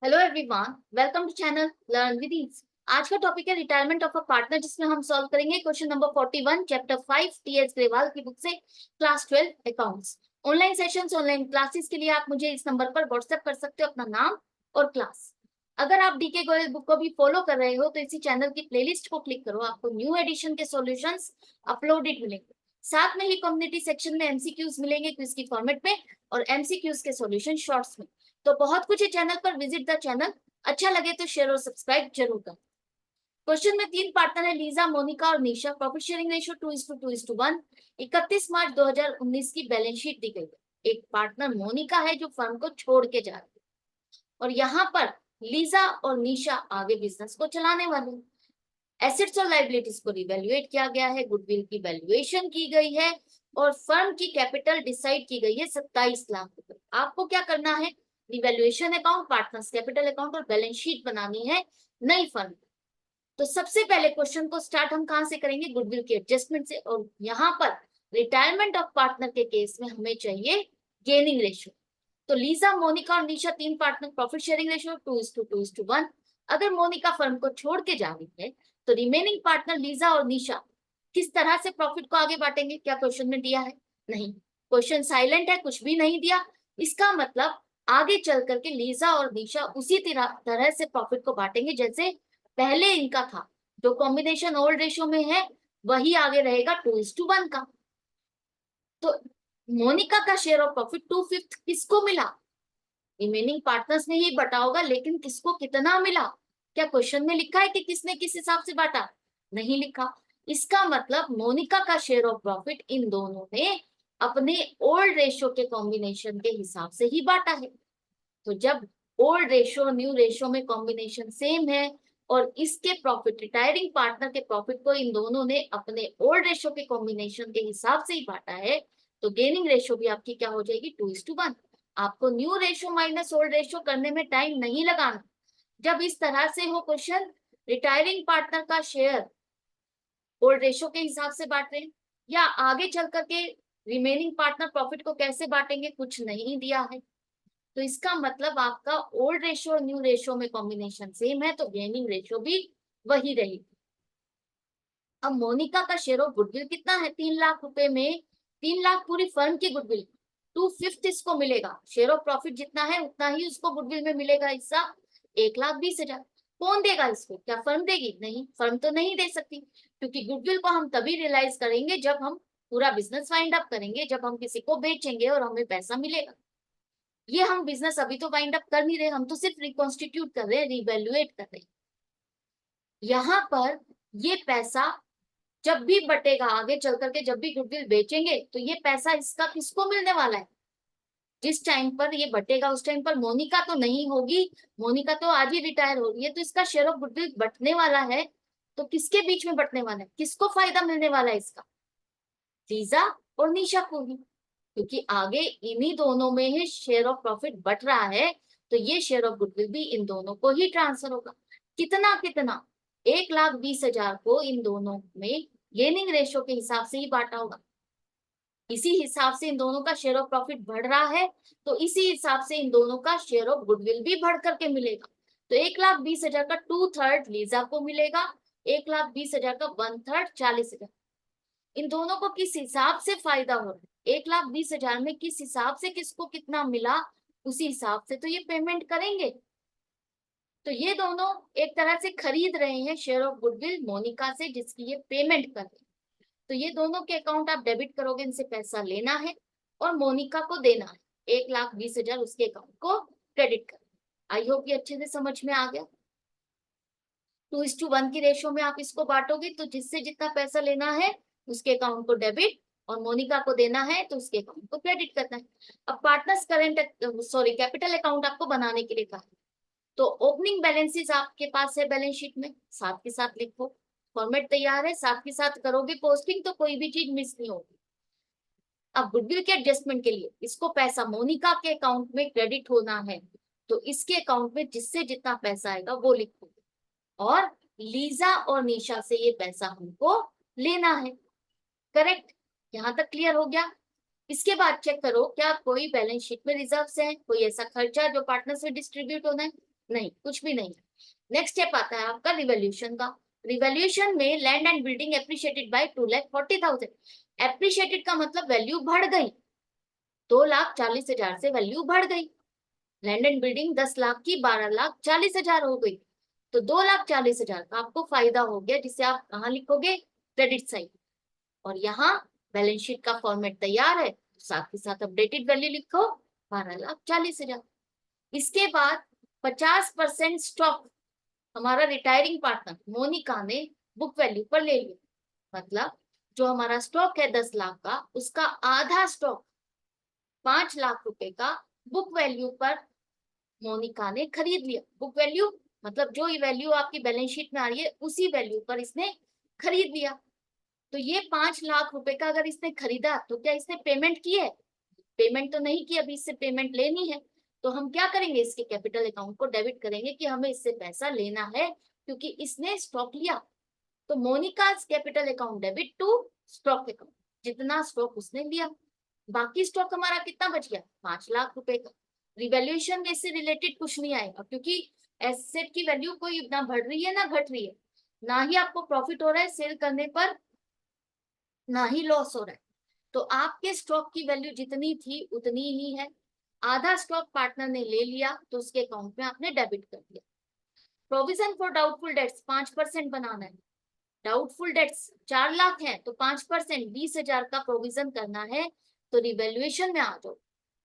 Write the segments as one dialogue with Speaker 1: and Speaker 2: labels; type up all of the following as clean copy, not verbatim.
Speaker 1: Hello everyone, welcome to channel learn with ease. आज का topic है रिटायरमेंट ऑफ अ पार्टनर, जिसमें हम सॉल्व करेंगे question number 41 chapter 5 TS Grewal की बुक से class 12 accounts. Online sessions, online classes के लिए आप मुझे इस नंबर पर व्हाट्सएप कर सकते हो अपना नाम और क्लास। अगर आप डीके गोयल बुक को भी फॉलो कर रहे हो तो इसी चैनल की प्लेलिस्ट को क्लिक करो, आपको न्यू एडिशन के सॉल्यूशंस अपलोडेड मिलेंगे। साथ में ही कम्युनिटी सेक्शन में एमसीक्यूज मिलेंगे क्विज की फॉर्मेट में और एमसीक्यूज के सॉल्यूशन शॉर्ट्स में। तो बहुत कुछ है चैनल पर, विजिट द चैनल। अच्छा लगे तो शेयर और सब्सक्राइब जरूर करें। क्वेश्चन में 3 पार्टनर है, लीजा, मोनिका और Nisha. Profit sharing ratio 2:2:1। 31 March 2019 की बैलेंस शीट दी गई है। एक पार्टनर मोनिका है जो फर्म को छोड़ के जा रही है और यहाँ पर लीजा और निशा आगे बिजनेस को चलाने वाले हैं। एसेट्स और लाइबिलिटीज को रिवैल्यूएट किया गया है, गुडविल की वैल्यूएशन की गई है और फर्म की कैपिटल डिसाइड की गई है 27 लाख रुपए। आपको क्या करना है, revaluation account, partners capital account और बैलेंस शीट बनानी है नई फर्म। तो सबसे पहले क्वेश्चन को स्टार्ट हम कहां से करेंगे, गुडविल के एडजस्टमेंट से। और यहाँ पर रिटायरमेंट ऑफ पार्टनर के केस में हमें चाहिए गेनिंग रेशियो। तो लीजा, मोनिका और निशा 3 पार्टनर, प्रॉफिट शेयरिंग रेशियो 2:2:1। अगर मोनिका फर्म को छोड़ के जा रही है तो रिमेनिंग पार्टनर लीजा और निशा किस तरह से प्रॉफिट को आगे बांटेंगे? क्या क्वेश्चन में दिया है? नहीं, क्वेश्चन साइलेंट है, कुछ भी नहीं दिया। इसका मतलब आगे चल करके लीजा और निशा उसी तरह से प्रॉफिट को बांटेंगे जैसे पहले इनका था। जो कॉम्बिनेशन ओल्ड रेशियो में है वही आगे रहेगा 2:1 का। तो मोनिका का शेयर ऑफ प्रॉफिट 2/5 किसको मिला? रिमेनिंग पार्टनर्स ने ही बटा होगा, लेकिन किसको कितना मिला? क्या क्वेश्चन में लिखा है कि किसने किस हिसाब से बांटा? नहीं लिखा। इसका मतलब मोनिका का शेयर ऑफ प्रॉफिट इन दोनों ने अपने ओल्ड रेशियो के कॉम्बिनेशन के हिसाब से ही बांटा है। तो जब ओल्ड रेशियो न्यू रेशियो में कॉम्बिनेशन सेम है और इसके प्रॉफिट, रिटायरिंग पार्टनर के प्रॉफिट को इन दोनों ने अपने ओल्ड रेशियो के कॉम्बिनेशन के हिसाब से ही बांटा है, तो गेनिंग रेशियो भी आपकी क्या हो जाएगी, 2:1। आपको new ratio minus old ratio करने में टाइम नहीं लगाना। जब इस तरह से हो क्वेश्चन, रिटायरिंग पार्टनर का शेयर ओल्ड रेशियो के हिसाब से बांट रहे हैं या आगे चल करके रिमेनिंग पार्टनर प्रॉफिट को कैसे बांटेंगे, कुछ नहीं दिया है। तो इसका मतलब आपका ओल्ड रेशियो और न्यू रेशियो में कॉम्बिनेशन सेम है, तो गेनिंग रेशियो भी वही रहेगी। अब मोनिका का शेयर ऑफ गुडविल कितना है, 3 लाख रुपए में 3 लाख पूरी फर्म की गुडविल, 2/5 इसको मिलेगा। शेयर ऑफ प्रॉफिट जितना है उतना ही उसको गुडविल में मिलेगा हिस्सा, 1,20,000। कौन देगा इसको? क्या फर्म देगी? नहीं, फर्म तो नहीं दे सकती, क्योंकि गुडविल को हम तभी रियलाइज करेंगे जब हम पूरा बिजनेस वाइंड अप करेंगे, जब हम किसी को बेचेंगे और हमें पैसा मिलेगा। ये हम बिजनेस अभी तो वाइंड अप कर नहीं रहे, हम तो सिर्फ रिकॉन्स्टिट्यूट कर रहे हैं, रिवैल्यूएट कर रहे हैं। यहाँ पर ये पैसा जब भी बटेगा आगे चल करके, जब भी गुडविल बेचेंगे तो ये पैसा इसका किसको मिलने वाला है? जिस टाइम पर ये बटेगा उस टाइम पर मोनिका तो नहीं होगी, मोनिका तो आज ही रिटायर हो रही है, तो इसका शेयर ऑफ गुडविल बटने वाला है। तो किसके बीच में बटने वाला है, किसको फायदा मिलने वाला है इसका? लीजा और निशा को ही, क्योंकि आगे इन्हीं दोनों में ही शेयर ऑफ प्रॉफिट बट रहा है, तो ये शेयर ऑफ गुडविल भी इन दोनों को ही ट्रांसफर होगा। कितना कितना? 1,20,000 को इन दोनों में गेनिंग रेशियो के हिसाब से ही बांटा होगा। इसी हिसाब से इन दोनों का शेयर ऑफ प्रॉफिट बढ़ रहा है, तो इसी हिसाब से इन दोनों का शेयर ऑफ गुडविल भी बढ़ करके मिलेगा। तो 1,20,000 का 2/3 लीजा को मिलेगा, 1,20,000 का 1/3 40,000। इन दोनों को किस हिसाब से फायदा हो रहा है, 1,20,000 में किस हिसाब से किसको कितना मिला, उसी हिसाब से तो ये पेमेंट करेंगे। तो ये दोनों एक तरह से खरीद रहे हैं शेयर ऑफ गुडविल मोनिका से, जिसकी ये पेमेंट कर रहे हैं। तो ये दोनों के अकाउंट आप डेबिट करोगे, इनसे पैसा लेना है और मोनिका को देना है। 1,20,000 उसके अकाउंट को क्रेडिट कर। आई होप ये अच्छे से समझ में आ गया। 2:1 की रेशियो में आप इसको बांटोगे, तो जिससे जितना पैसा लेना है उसके अकाउंट को डेबिट और मोनिका को देना है तो उसके अकाउंट को क्रेडिट करना है। अब partners current, sorry, capital account आपको बनाने के लिए कहा है। तो ओपनिंग बैलेंसेस आपके पास है बैलेंस शीट में, साथ के साथ लिखो। फॉर्मेट तैयार है, साथ के साथ करोगे पोस्टिंग तो कोई भी चीज मिस नहीं होगी। अब गुडविल के एडजस्टमेंट के लिए इसको पैसा मोनिका के अकाउंट में क्रेडिट होना है, तो इसके अकाउंट में जिससे जितना पैसा आएगा वो लिखो और लीजा और निशा से ये पैसा हमको लेना है। करेक्ट? यहां तक क्लियर हो गया? इसके बाद चेक करो क्या कोई बैलेंस शीट में रिजर्व है, कोई ऐसा खर्चा जो पार्टनर से डिस्ट्रीब्यूट होना है? नहीं, कुछ भी नहीं है। नेक्स्ट स्टेप आता है आपका रिवॉल्यूशन का। रिवॉल्यूशन में land and building appreciated by 2,40,000। Appreciated का मतलब वैल्यू बढ़ गई, 2,40,000 से वैल्यू बढ़ गई। लैंड एंड बिल्डिंग 10 लाख की 12,40,000 हो गई, तो 2,40,000 का आपको फायदा हो गया, जिसे आप कहाँ लिखोगे, क्रेडिट साइड। और यहाँ बैलेंस शीट का फॉर्मेट तैयार है, साथ ही साथ अपडेटेड वैल्यू लिखो 12,40,000। इसके बाद 50% स्टॉक हमारा रिटायरिंग पार्टनर मोनिका ने बुक वैल्यू पर ले लिया। मतलब जो हमारा स्टॉक है 10 लाख का, उसका आधा स्टॉक 5 लाख रुपए का बुक वैल्यू पर मोनिका ने खरीद लिया। बुक वैल्यू मतलब जो वैल्यू आपकी बैलेंस शीट में आ रही है उसी वैल्यू पर इसने खरीद लिया। तो ये 5 लाख रुपए का अगर इसने खरीदा तो क्या इसने पेमेंट की है? पेमेंट तो नहीं की, अभी इससे पेमेंट लेनी है। तो हम क्या करेंगे, इसके कैपिटल अकाउंट को डेबिट करेंगे कि हमें इससे पैसा लेना है, क्योंकि इसने स्टॉक लिया। तो Monika capital account debit to stock account, जितना स्टॉक उसने लिया। बाकी स्टॉक हमारा कितना बच गया, 5 लाख रुपए का। रिवैल्यूएशन में इससे रिलेटेड कुछ नहीं आएगा, क्योंकि एसेट की वैल्यू कोई ना बढ़ रही है ना घट रही है, ना ही आपको प्रॉफिट हो रहा है सेल करने पर, ना ही लॉस हो रहा है। तो आपके स्टॉक की वैल्यू जितनी थी उतनी ही है। आधा स्टॉक पार्टनर ने ले लिया तो उसके अकाउंट में आपने डेबिट कर दिया। प्रोविजन फॉर डाउटफुल डेट्स 5% बनाना है। डाउटफुल डेट्स 4 लाख है तो 5% 20,000 का प्रोविजन करना है। तो रिवैल्यूएशन में आ जाओ।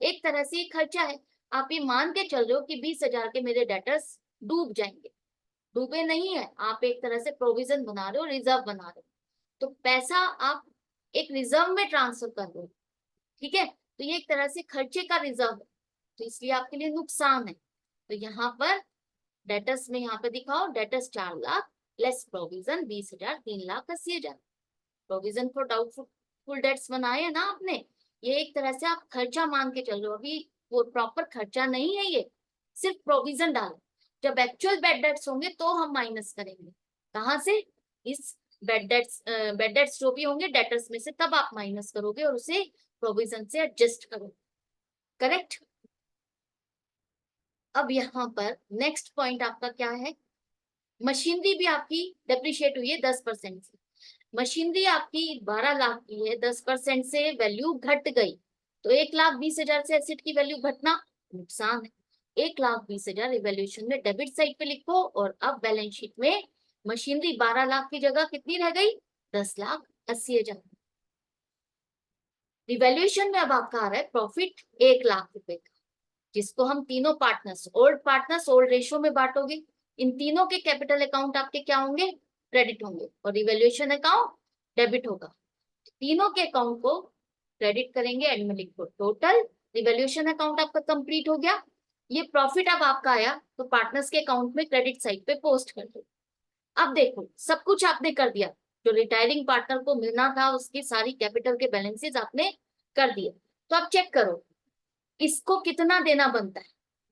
Speaker 1: एक तरह से ये खर्चा है, आप ये मान के चल रहे हो कि 20,000 के मेरे डेटर्स डूब जाएंगे। डूबे नहीं है, आप एक तरह से प्रोविजन बना रहे हो, रिजर्व बना रहे हो। तो पैसा आप एक रिजर्व में ट्रांसफर कर रहे हो, ठीक है। तो ये एक तरह से खर्चे का रिजर्व है, तो इसलिए आपके लिए नुकसान है। तो यहाँ पर डेटर्स में यहाँ पे दिखाओ, debtors 4 lakh less provision 20,000, 3,80,000। Provision for doubtful debts बनाए ना आपने, ये एक तरह से आप खर्चा मान के चल रहे हो। अभी वो प्रॉपर खर्चा नहीं है, ये सिर्फ प्रोविजन डालो। जब एक्चुअल बेड डेट्स होंगे तो हम माइनस करेंगे। कहाँ से? इस बेड डेट्स जो भी होंगे डेटर्स में से, तब आप माइनस करोगे और उसे प्रोविजन से एडजस्ट करोगे। करेक्ट। अब यहाँ पर नेक्स्ट पॉइंट आपका क्या है, मशीनरी भी आपकी डेप्रिशिएट हुई है 10% से। मशीनरी आपकी 12 लाख की है, 10% से वैल्यू घट गई, तो 1,20,000 से एसेट की वैल्यू घटना नुकसान है। 1,20,000 रिवैल्यूएशन में डेबिट साइड पे लिखो, और अब बैलेंस शीट में मशीनरी 12 लाख की जगह कितनी रह गई, 10,80,000। रिवैल्यूएशन में अब आपका आ रहा है प्रॉफिट 1 लाख रुपए का, जिसको हम तीनों पार्टनर्स ओल्ड रेशियो में बांटोगे। इन तीनों के कैपिटल अकाउंट आपके क्या होंगे, क्रेडिट होंगे, और रिवैल्यूएशन अकाउंट डेबिट होगा। तीनों के अकाउंट को क्रेडिट करेंगे, एंड में लिखो टोटल। रिवैल्यूएशन अकाउंट आपका कंप्लीट हो गया। ये प्रॉफिट अब आपका आया तो पार्टनर्स के अकाउंट में क्रेडिट साइड पे पोस्ट कर दो। अब देखो सब कुछ आपने कर दिया, जो रिटायरिंग पार्टनर को मिलना था उसकी सारी कैपिटल के बैलेंसेस आपने कर दिए। तो अब चेक करो इसको कितना देना बनता है।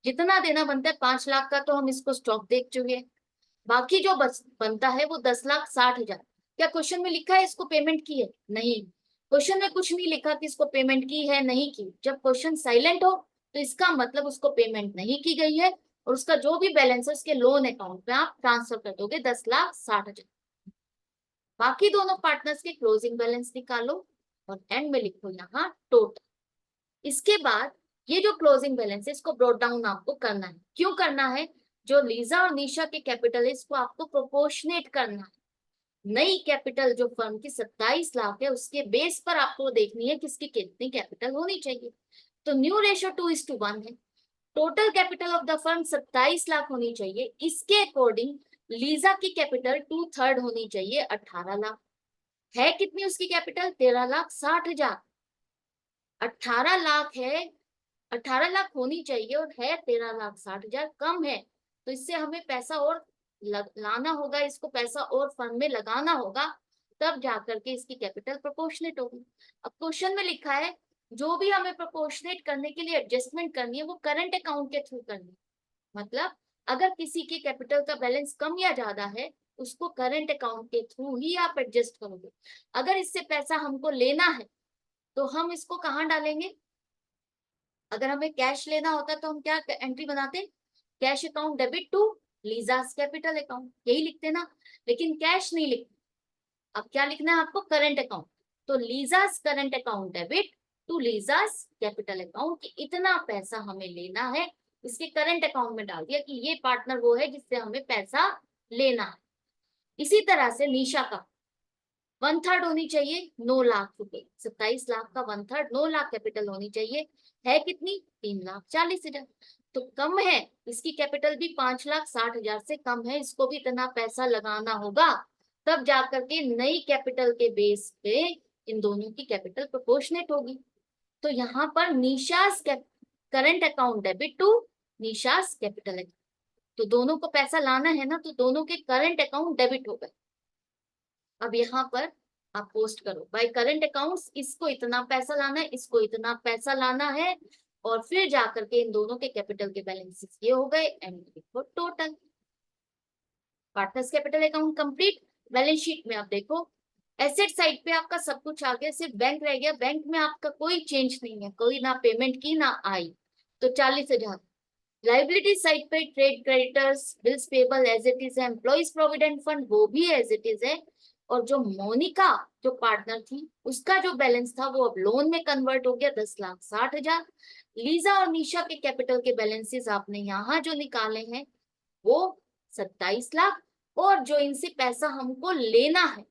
Speaker 1: जितना देना बनता है 5 लाख का तो हम इसको स्टॉक देख चुके हैं। बाकी जो बनता है वो 10,60,000। क्या क्वेश्चन में लिखा है इसको पेमेंट की है? नहीं, क्वेश्चन में कुछ नहीं लिखा कि इसको पेमेंट की है नहीं की। जब क्वेश्चन साइलेंट हो तो इसका मतलब उसको पेमेंट नहीं की गई है, और उसका जो भी बैलेंस है उसके लोन अकाउंट में आप ट्रांसफर कर दोगे 10,60,000। बाकी दोनों पार्टनर्स के क्लोजिंग बैलेंस निकालो और एंड में लिखो यहाँ टोटल। इसके बाद ये जो क्लोजिंग बैलेंस है इसको ब्रॉट डाउन आपको करना है। क्यों करना है? जो लीजा और निशा के कैपिटल है इसको आपको प्रोपोर्शनेट करना है। नई कैपिटल जो फर्म की 27 लाख है उसके बेस पर आपको देखनी है किसकी कितनी कैपिटल होनी चाहिए। तो न्यू रेशियो 2:1 है। Total capital of the firm 27 lakh होनी चाहिए, इसके अकॉर्डिंग लीजा की कैपिटल 2/3 होनी चाहिए 18 लाख। है कितनी उसकी कैपिटल? 13,60,000। 18 लाख है, 18 लाख होनी चाहिए और है 13,60,000, कम है। तो इससे हमें पैसा और लाना होगा, इसको पैसा और फंड में लगाना होगा, तब जाकर के इसकी कैपिटल प्रोपोर्शनेट होगी। अब क्वेश्चन में लिखा है जो भी हमें प्रोपोर्शनेट करने के लिए एडजस्टमेंट करनी है वो करंट अकाउंट के थ्रू करनी है। मतलब अगर किसी के कैपिटल का बैलेंस कम या ज्यादा है उसको करंट अकाउंट के थ्रू ही आप एडजस्ट करोगे। अगर इससे पैसा हमको लेना है तो हम इसको कहाँ डालेंगे? अगर हमें कैश लेना होता तो हम क्या एंट्री बनाते, cash account debit to Lisa's capital account, यही लिखते ना, लेकिन कैश नहीं लिखते। अब क्या लिखना है आपको? Current account. तो Lisa's current account debit to Lisa's capital account, कि इतना पैसा हमें लेना है, इसके करंट अकाउंट में डाल दिया कि ये पार्टनर वो है जिससे हमें पैसा लेना है। इसी तरह से निशा का 1/3 होनी चाहिए 9 लाख रुपए, 27 लाख का 1/3 9 लाख कैपिटल होनी चाहिए, है कितनी? 3,40,000। तो कम है, इसकी कैपिटल भी 5,60,000 से कम है, इसको भी इतना पैसा लगाना होगा, तब जाकर के नई कैपिटल के बेस पे इन दोनों की कैपिटल प्रोपोर्शनेट होगी। तो यहाँ पर Nisha's current account debit to Nisha's capital account, तो दोनों को पैसा लाना है ना, तो दोनों के करंट अकाउंट डेबिट हो गए। अब यहाँ पर आप पोस्ट करो बाय करंट अकाउंट्स, इसको इतना पैसा लाना है, इसको इतना पैसा लाना है, और फिर जाकर के इन दोनों के कैपिटल के बैलेंसेस ये हो गए and report total. Partners capital account complete. Balance sheet में आप देखो, एसेट साइड पे आपका सब कुछ आ गया, सिर्फ बैंक रह गया। बैंक में आपका कोई चेंज नहीं है, कोई ना पेमेंट की ना आई, तो 40,000। लाइबिलिटी साइड पे trade creditors, bills payable as it is है, एम्प्लॉइज प्रोविडेंट फंड वो भी एज इट इज है, और जो मोनिका जो पार्टनर थी उसका जो बैलेंस था वो अब लोन में कन्वर्ट हो गया 10,60,000। लीजा और निशा के कैपिटल के बैलेंसेस आपने यहाँ जो निकाले हैं वो 27 लाख, और जो इनसे पैसा हमको लेना है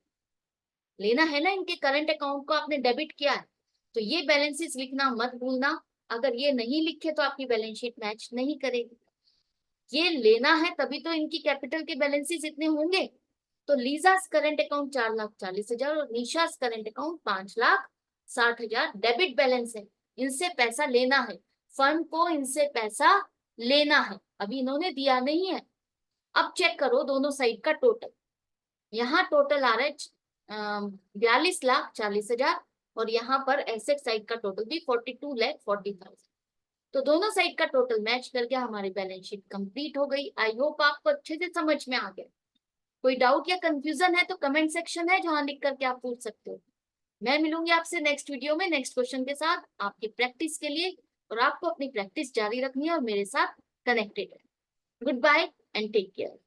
Speaker 1: ना, इनके करंट अकाउंट को आपने डेबिट किया है, तो ये बैलेंसेस लिखना मत भूलना। अगर ये नहीं लिखे तो आपकी बैलेंस शीट मैच नहीं करेगी। ये लेना है तभी तो इनकी कैपिटल के बैलेंसेस इतने होंगे। तो लीजास करंट अकाउंट 4,40,000 और निशास करंट अकाउंट 5,60,000 डेबिट बैलेंस है, इनसे पैसा लेना है, फर्म को इनसे पैसा लेना है, अभी इन्होंने दिया नहीं है। अब चेक करो दोनों साइड का टोटल, यहाँ टोटल आ रहा है 42,40,000, और यहाँ पर एसेट साइड का टोटल भी 42,40,000। तो दोनों साइड का टोटल मैच करके हमारी बैलेंस शीट कंप्लीट हो गई। आई होप आपको अच्छे से समझ में आ गया। कोई डाउट या कंफ्यूजन है तो कमेंट सेक्शन है जहां लिख करके आप पूछ सकते हो। मैं मिलूंगी आपसे नेक्स्ट वीडियो में नेक्स्ट क्वेश्चन के साथ आपकी प्रैक्टिस के लिए, और आपको अपनी प्रैक्टिस जारी रखनी है और मेरे साथ कनेक्टेड है। Goodbye and take care.